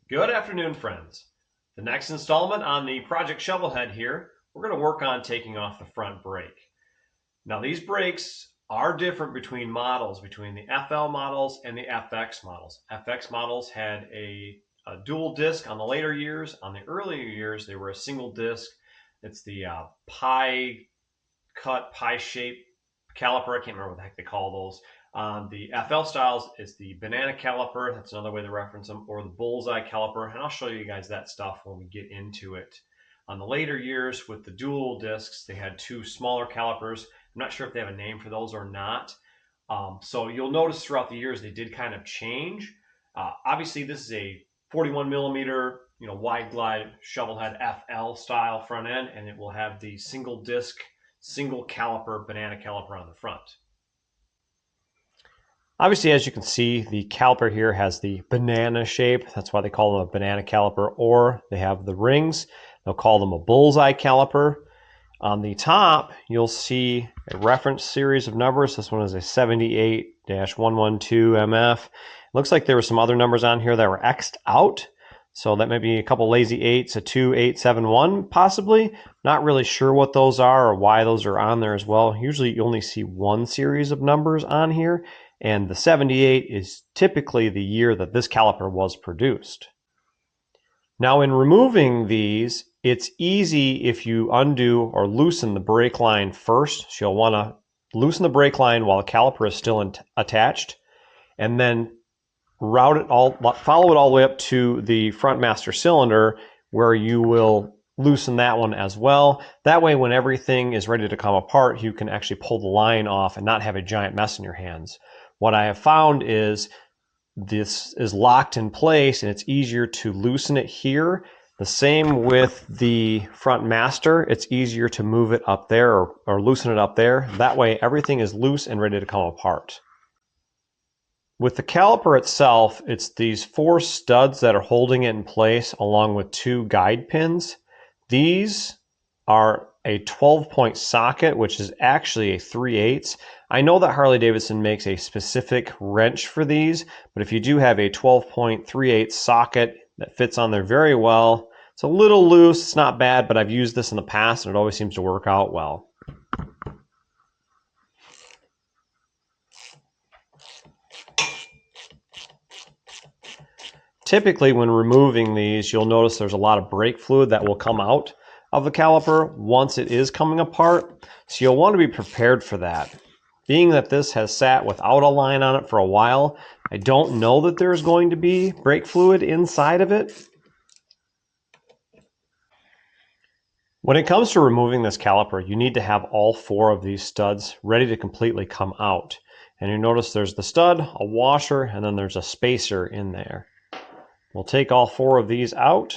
Good afternoon, friends. The next installment on the Project Shovelhead here, we're going to work on taking off the front brake. Now these brakes are different between models, between the FL models and the FX models. FX models had a dual disc on the later years. On the earlier years, they were a single disc. It's the pie shape caliper. I can't remember what the heck they call those. The FL styles is the banana caliper. That's another way to reference them, or the bullseye caliper. And I'll show you guys that stuff when we get into it. On the later years with the dual discs, they had two smaller calipers. I'm not sure if they have a name for those or not. So you'll notice throughout the years they did kind of change. Obviously, this is a 41 millimeter, wide glide shovelhead FL style front end, and it will have the single disc, single caliper banana caliper on the front. Obviously, as you can see, the caliper here has the banana shape. That's why they call them a banana caliper, or they have the rings. They'll call them a bullseye caliper. On the top, you'll see a reference series of numbers. This one is a 78-112MF. It looks like there were some other numbers on here that were X'd out. So that may be a couple lazy 8s, a 2871 possibly. Not really sure what those are or why those are on there as well. Usually you only see one series of numbers on here, and the 78 is typically the year that this caliper was produced. Now in removing these, it's easy if you undo or loosen the brake line first. So you'll want to loosen the brake line while the caliper is still attached, and then follow it all the way up to the front master cylinder, where you will loosen that one as well. That way, when everything is ready to come apart, you can actually pull the line off and not have a giant mess in your hands. What I have found is this is locked in place and it's easier to loosen it here. The same with the front master. It's easier to move it up there or loosen it up there. That way everything is loose and ready to come apart. With the caliper itself, it's these 4 studs that are holding it in place along with 2 guide pins. These are a 12-point socket, which is actually a 3/8. I know that Harley Davidson makes a specific wrench for these, but if you do have a 12-point 3/8 socket that fits on there very well, it's a little loose, it's not bad, but I've used this in the past and it always seems to work out well. Typically when removing these, you'll notice there's a lot of brake fluid that will come out of the caliper once it is coming apart. So you'll want to be prepared for that. Being that this has sat without a line on it for a while, I don't know that there's going to be brake fluid inside of it. When it comes to removing this caliper, you need to have all 4 of these studs ready to completely come out. And you notice there's the stud, a washer, and then there's a spacer in there. We'll take all 4 of these out.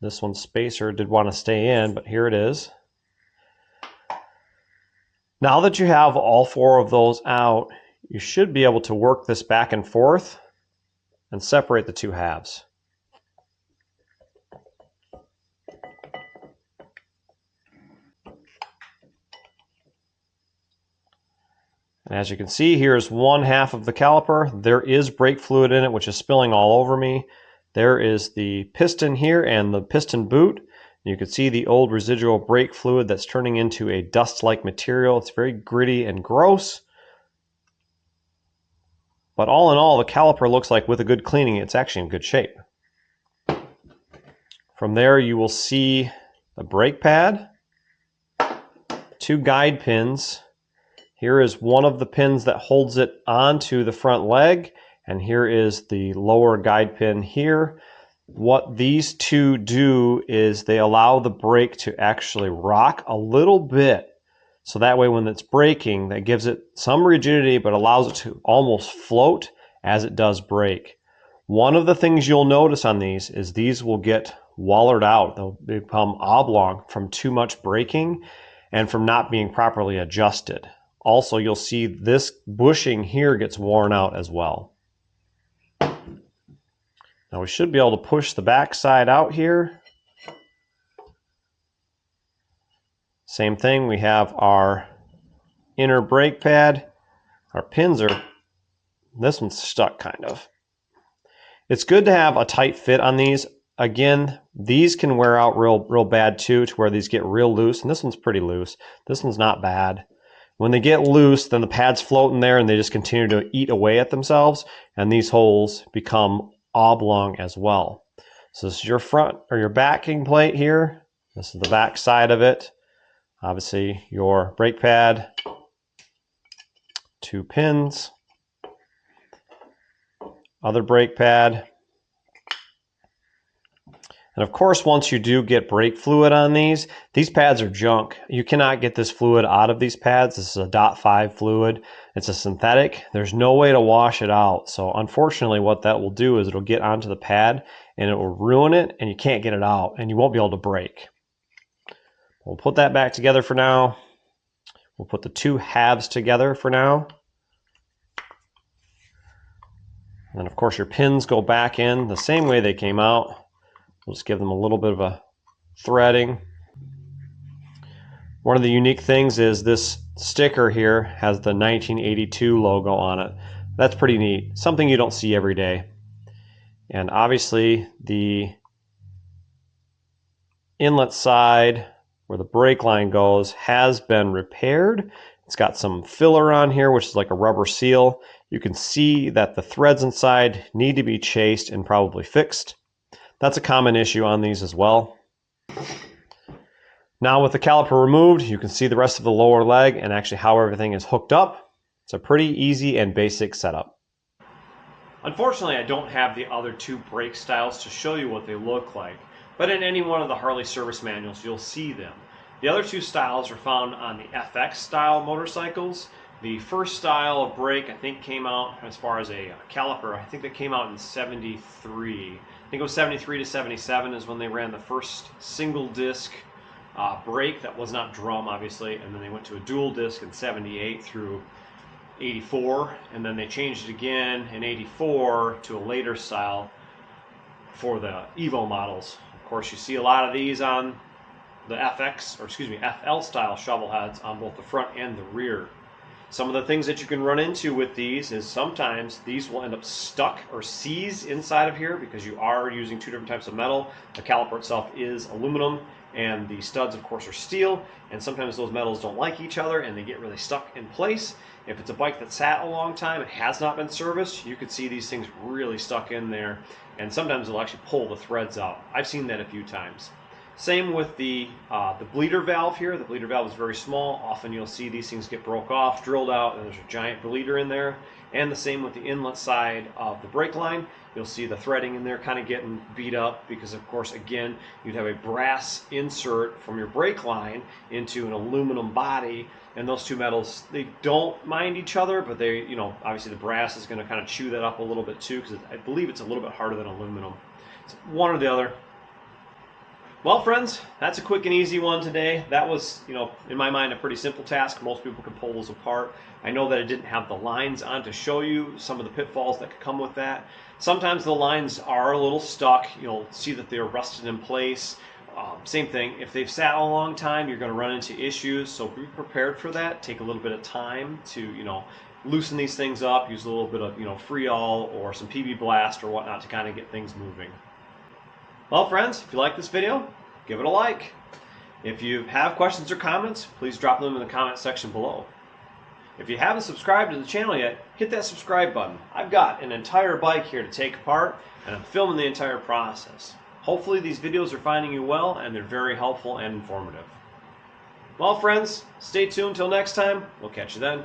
This one's spacer did want to stay in, but here it is. Now that you have all 4 of those out, you should be able to work this back and forth and separate the 2 halves. And as you can see, here's one half of the caliper. There is brake fluid in it, which is spilling all over me. There is the piston here and the piston boot. You can see the old residual brake fluid that's turning into a dust-like material. It's very gritty and gross. But all in all, the caliper looks like with a good cleaning, it's actually in good shape. From there, you will see the brake pad, 2 guide pins. Here is one of the pins that holds it onto the front leg, and here is the lower guide pin here. What these 2 do is they allow the brake to actually rock a little bit. So that way when it's braking, that gives it some rigidity, but allows it to almost float as it does brake. One of the things you'll notice on these will get wallered out. They'll become oblong from too much braking and from not being properly adjusted. Also, you'll see this bushing here gets worn out as well. Now we should be able to push the back side out here. Same thing, we have our inner brake pad. Our pins are, this one's stuck kind of. It's good to have a tight fit on these. Again, these can wear out real bad too, to where these get real loose, and this one's pretty loose. This one's not bad. When they get loose, then the pad's floating there and they just continue to eat away at themselves, and these holes become oblong as well. So this is your front or your backing plate here. This is the back side of it. Obviously your brake pad, 2 pins, other brake pad. And of course, once you do get brake fluid on these pads are junk. You cannot get this fluid out of these pads. This is a .5 fluid. It's a synthetic. There's no way to wash it out. So unfortunately, what that will do is it'll get onto the pad and it will ruin it, and you can't get it out and you won't be able to brake. We'll put that back together for now. We'll put the 2 halves together for now. And then of course your pins go back in the same way they came out. We'll just give them a little bit of a threading. One of the unique things is this sticker here has the 1982 logo on it. That's pretty neat. Something you don't see every day. And obviously the inlet side where the brake line goes has been repaired. It's got some filler on here, which is like a rubber seal. You can see that the threads inside need to be chased and probably fixed. That's a common issue on these as well. Now with the caliper removed, you can see the rest of the lower leg and actually how everything is hooked up. It's a pretty easy and basic setup. Unfortunately, I don't have the other 2 brake styles to show you what they look like, but in any one of the Harley service manuals, you'll see them. The other 2 styles are found on the FX style motorcycles. The first style of brake, I think, came out as far as a caliper. I think that came out in 73. I think it was 73 to 77 is when they ran the first single disc brake that was not drum, obviously, and then they went to a dual disc in 78 through 84, and then they changed it again in 84 to a later style for the Evo models. Of course, you see a lot of these on the FL style shovel heads on both the front and the rear. Some of the things that you can run into with these is sometimes these will end up stuck or seized inside of here because you are using 2 different types of metal. The caliper itself is aluminum and the studs of course are steel, and sometimes those metals don't like each other and they get really stuck in place. If it's a bike that sat a long time and has not been serviced, you could see these things really stuck in there, and sometimes it'll actually pull the threads out. I've seen that a few times. Same with the bleeder valve here. The bleeder valve is very small. Often you'll see these things get broke off, drilled out, and there's a giant bleeder in there. And the same with the inlet side of the brake line. You'll see the threading in there kind of getting beat up because, of course, again, you'd have a brass insert from your brake line into an aluminum body, and those 2 metals, they don't mind each other, but they, obviously the brass is going to kind of chew that up a little bit too, because I believe it's a little bit harder than aluminum. It's one or the other. Well, friends, that's a quick and easy one today. That was, in my mind, a pretty simple task. Most people can pull those apart. I know that I didn't have the lines on to show you some of the pitfalls that could come with that. Sometimes the lines are a little stuck. You'll see that they're rusted in place. Same thing, if they've sat a long time, you're going to run into issues, so be prepared for that. Take a little bit of time to, loosen these things up. Use a little bit of, Freol or some PB Blast or whatnot to kind of get things moving. Well, friends, if you like this video, give it a like. If you have questions or comments, please drop them in the comment section below. If you haven't subscribed to the channel yet, hit that subscribe button. I've got an entire bike here to take apart, and I'm filming the entire process. Hopefully these videos are finding you well, and they're very helpful and informative. Well, friends, stay tuned till next time. We'll catch you then.